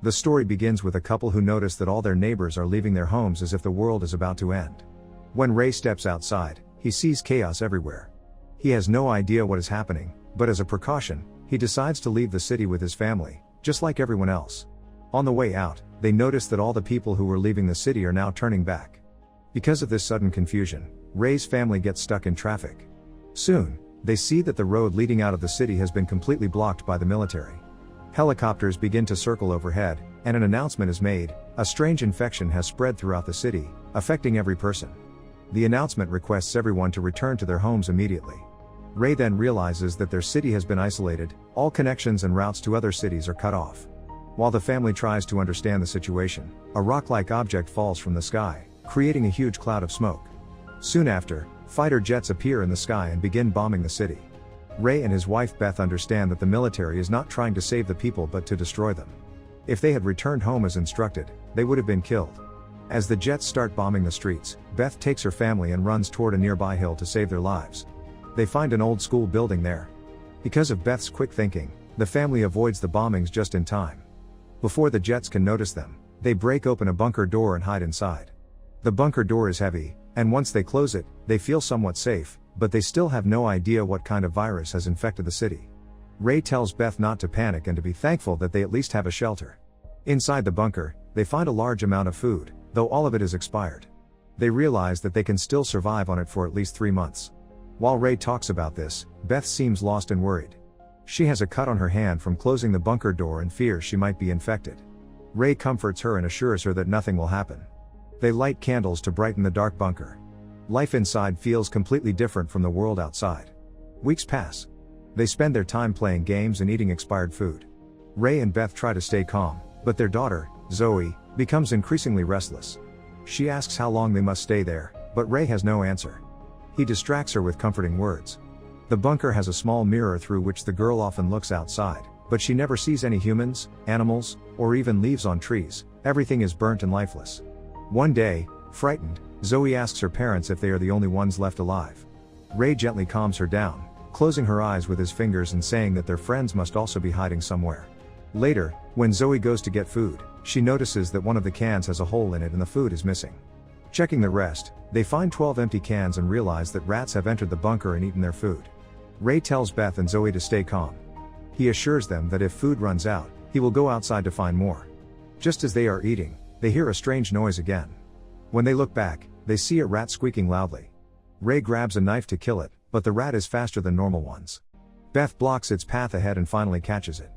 The story begins with a couple who notice that all their neighbors are leaving their homes as if the world is about to end. When Ray steps outside, he sees chaos everywhere. He has no idea what is happening, but as a precaution, he decides to leave the city with his family, just like everyone else. On the way out, they notice that all the people who were leaving the city are now turning back. Because of this sudden confusion, Ray's family gets stuck in traffic. Soon, they see that the road leading out of the city has been completely blocked by the military. Helicopters begin to circle overhead, and an announcement is made: a strange infection has spread throughout the city, affecting every person. The announcement requests everyone to return to their homes immediately. Ray then realizes that their city has been isolated, all connections and routes to other cities are cut off. While the family tries to understand the situation, a rock-like object falls from the sky, creating a huge cloud of smoke. Soon after, fighter jets appear in the sky and begin bombing the city. Ray and his wife Beth understand that the military is not trying to save the people but to destroy them. If they had returned home as instructed, they would have been killed. As the jets start bombing the streets, Beth takes her family and runs toward a nearby hill to save their lives. They find an old school building there. Because of Beth's quick thinking, the family avoids the bombings just in time. Before the jets can notice them, they break open a bunker door and hide inside. The bunker door is heavy, and once they close it, they feel somewhat safe, but they still have no idea what kind of virus has infected the city. Ray tells Beth not to panic and to be thankful that they at least have a shelter. Inside the bunker, they find a large amount of food, though all of it is expired. They realize that they can still survive on it for at least 3 months. While Ray talks about this, Beth seems lost and worried. She has a cut on her hand from closing the bunker door and fears she might be infected. Ray comforts her and assures her that nothing will happen. They light candles to brighten the dark bunker. Life inside feels completely different from the world outside. Weeks pass. They spend their time playing games and eating expired food. Ray and Beth try to stay calm, but their daughter, Zoe, becomes increasingly restless. She asks how long they must stay there, but Ray has no answer. He distracts her with comforting words. The bunker has a small mirror through which the girl often looks outside, but she never sees any humans, animals, or even leaves on trees. Everything is burnt and lifeless. One day, frightened, Zoe asks her parents if they are the only ones left alive. Ray gently calms her down, closing her eyes with his fingers and saying that their friends must also be hiding somewhere. Later, when Zoe goes to get food, she notices that one of the cans has a hole in it and the food is missing. Checking the rest, they find 12 empty cans and realize that rats have entered the bunker and eaten their food. Ray tells Beth and Zoe to stay calm. He assures them that if food runs out, he will go outside to find more. Just as they are eating, they hear a strange noise again. When they look back, they see a rat squeaking loudly. Ray grabs a knife to kill it, but the rat is faster than normal ones. Beth blocks its path ahead and finally catches it.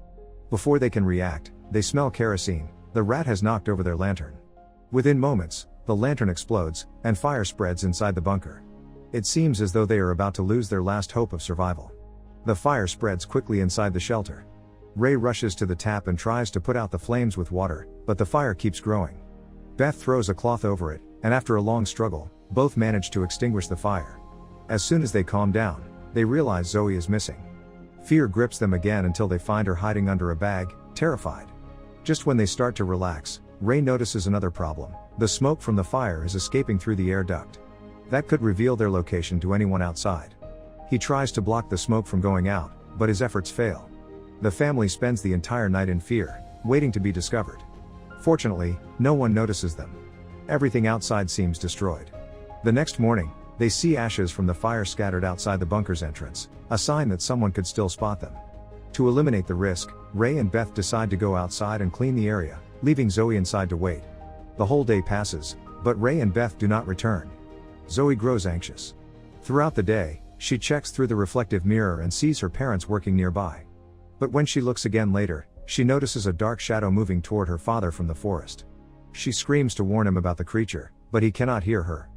Before they can react, they smell kerosene. The rat has knocked over their lantern. Within moments, the lantern explodes, and fire spreads inside the bunker. It seems as though they are about to lose their last hope of survival. The fire spreads quickly inside the shelter. Ray rushes to the tap and tries to put out the flames with water, but the fire keeps growing. Beth throws a cloth over it, and after a long struggle, both manage to extinguish the fire. As soon as they calm down, they realize Zoe is missing. Fear grips them again until they find her hiding under a bag, terrified. Just when they start to relax, Ray notices another problem. The smoke from the fire is escaping through the air duct. That could reveal their location to anyone outside. He tries to block the smoke from going out, but his efforts fail. The family spends the entire night in fear, waiting to be discovered. Fortunately, no one notices them. Everything outside seems destroyed. The next morning, they see ashes from the fire scattered outside the bunker's entrance, a sign that someone could still spot them. To eliminate the risk, Ray and Beth decide to go outside and clean the area, leaving Zoe inside to wait. The whole day passes, but Ray and Beth do not return. Zoe grows anxious. Throughout the day, she checks through the reflective mirror and sees her parents working nearby. But when she looks again later, she notices a dark shadow moving toward her father from the forest. She screams to warn him about the creature, but he cannot hear her.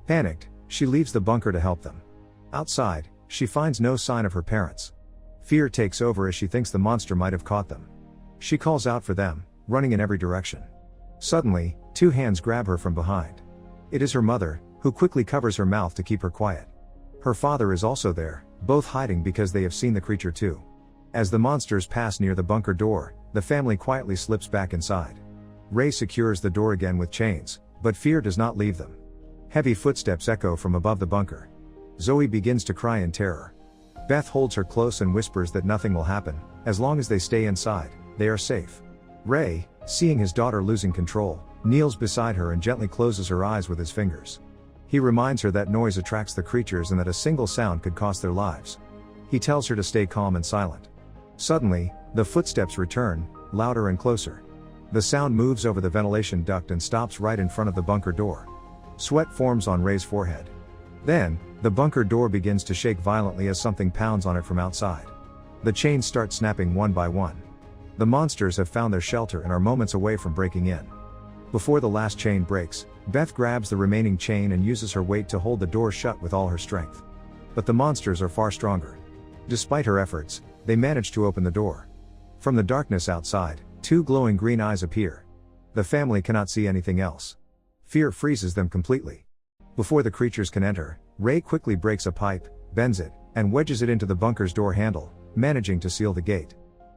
Panicked, she leaves the bunker to help them. Outside, she finds no sign of her parents. Fear takes over as she thinks the monster might have caught them. She calls out for them, running in every direction. Suddenly, 2 hands grab her from behind. It is her mother, who quickly covers her mouth to keep her quiet. Her father is also there, both hiding because they have seen the creature too. As the monsters pass near the bunker door, the family quietly slips back inside. Ray secures the door again with chains, but fear does not leave them. Heavy footsteps echo from above the bunker. Zoe begins to cry in terror. Beth holds her close and whispers that nothing will happen, as long as they stay inside, they are safe. Ray, seeing his daughter losing control, kneels beside her and gently closes her eyes with his fingers. He reminds her that noise attracts the creatures and that a single sound could cost their lives. He tells her to stay calm and silent. Suddenly, the footsteps return, louder and closer. The sound moves over the ventilation duct and stops right in front of the bunker door. Sweat forms on Ray's forehead. Then, the bunker door begins to shake violently as something pounds on it from outside. The chains start snapping one by one. The monsters have found their shelter and are moments away from breaking in. Before the last chain breaks, Beth grabs the remaining chain and uses her weight to hold the door shut with all her strength. But the monsters are far stronger. Despite her efforts, they manage to open the door. From the darkness outside, two glowing green eyes appear. The family cannot see anything else. Fear freezes them completely. Before the creatures can enter, Ray quickly breaks a pipe, bends it, and wedges it into the bunker's door handle, managing to seal the gate.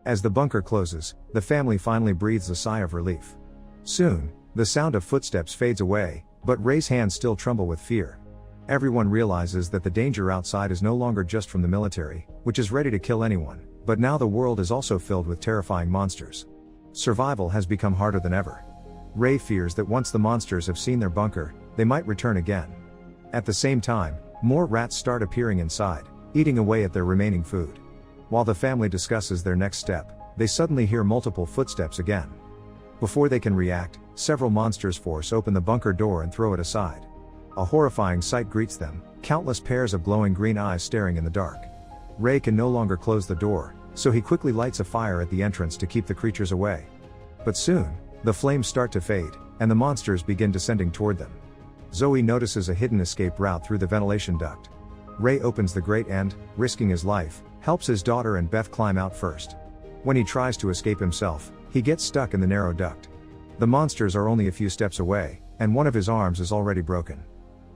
As the bunker closes, the family finally breathes a sigh of relief. Soon, the sound of footsteps fades away, but Ray's hands still tremble with fear. Everyone realizes that the danger outside is no longer just from the military, which is ready to kill anyone, but now the world is also filled with terrifying monsters. Survival has become harder than ever. Ray fears that once the monsters have seen their bunker, they might return again. At the same time, more rats start appearing inside, eating away at their remaining food. While the family discusses their next step, they suddenly hear multiple footsteps again. Before they can react, several monsters force open the bunker door and throw it aside. A horrifying sight greets them, countless pairs of glowing green eyes staring in the dark. Ray can no longer close the door, so he quickly lights a fire at the entrance to keep the creatures away. But soon, the flames start to fade, and the monsters begin descending toward them. Zoe notices a hidden escape route through the ventilation duct. Ray opens the grate and, risking his life, helps his daughter and Beth climb out first. When he tries to escape himself, he gets stuck in the narrow duct. The monsters are only a few steps away, and one of his arms is already broken.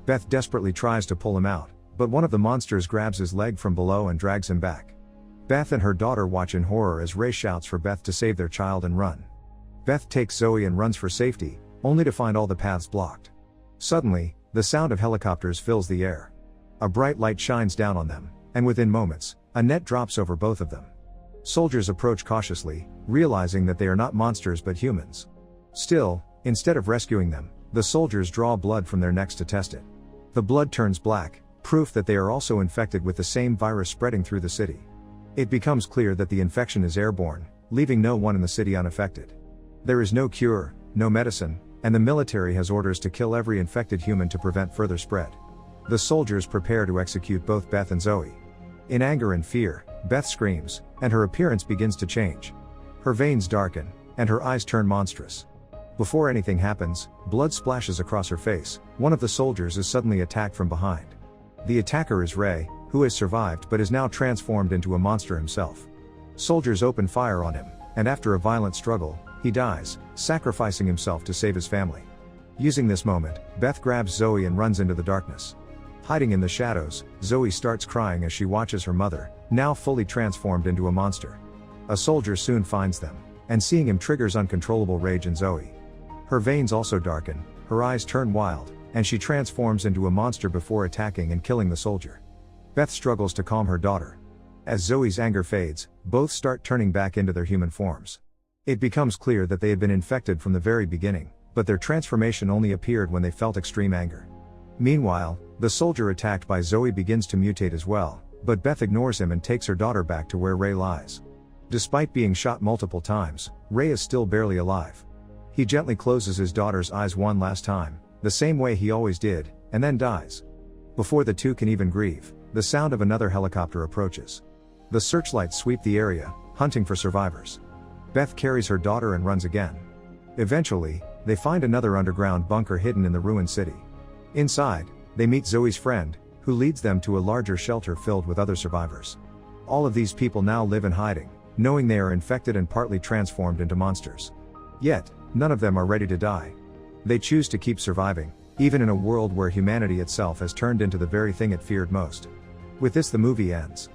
Beth desperately tries to pull him out, but one of the monsters grabs his leg from below and drags him back. Beth and her daughter watch in horror as Ray shouts for Beth to save their child and run. Beth takes Zoe and runs for safety, only to find all the paths blocked. Suddenly, the sound of helicopters fills the air. A bright light shines down on them, and within moments, a net drops over both of them. Soldiers approach cautiously, realizing that they are not monsters but humans. Still, instead of rescuing them, the soldiers draw blood from their necks to test it. The blood turns black, proof that they are also infected with the same virus spreading through the city. It becomes clear that the infection is airborne, leaving no one in the city unaffected. There is no cure, no medicine, and the military has orders to kill every infected human to prevent further spread. The soldiers prepare to execute both Beth and Zoe. In anger and fear, Beth screams, and her appearance begins to change. Her veins darken, and her eyes turn monstrous. Before anything happens, blood splashes across her face. One of the soldiers is suddenly attacked from behind. The attacker is Ray, who has survived but is now transformed into a monster himself. Soldiers open fire on him, and after a violent struggle, he dies, sacrificing himself to save his family. Using this moment, Beth grabs Zoe and runs into the darkness. Hiding in the shadows, Zoe starts crying as she watches her mother, now fully transformed into a monster. A soldier soon finds them, and seeing him triggers uncontrollable rage in Zoe. Her veins also darken, her eyes turn wild, and she transforms into a monster before attacking and killing the soldier. Beth struggles to calm her daughter. As Zoe's anger fades, both start turning back into their human forms. It becomes clear that they had been infected from the very beginning, but their transformation only appeared when they felt extreme anger. Meanwhile, the soldier attacked by Zoe begins to mutate as well, but Beth ignores him and takes her daughter back to where Ray lies. Despite being shot multiple times, Ray is still barely alive. He gently closes his daughter's eyes one last time, the same way he always did, and then dies. Before the two can even grieve, the sound of another helicopter approaches. The searchlights sweep the area, hunting for survivors. Beth carries her daughter and runs again. Eventually, they find another underground bunker hidden in the ruined city. Inside, they meet Zoe's friend, who leads them to a larger shelter filled with other survivors. All of these people now live in hiding, knowing they are infected and partly transformed into monsters. Yet, none of them are ready to die. They choose to keep surviving, even in a world where humanity itself has turned into the very thing it feared most. With this, the movie ends.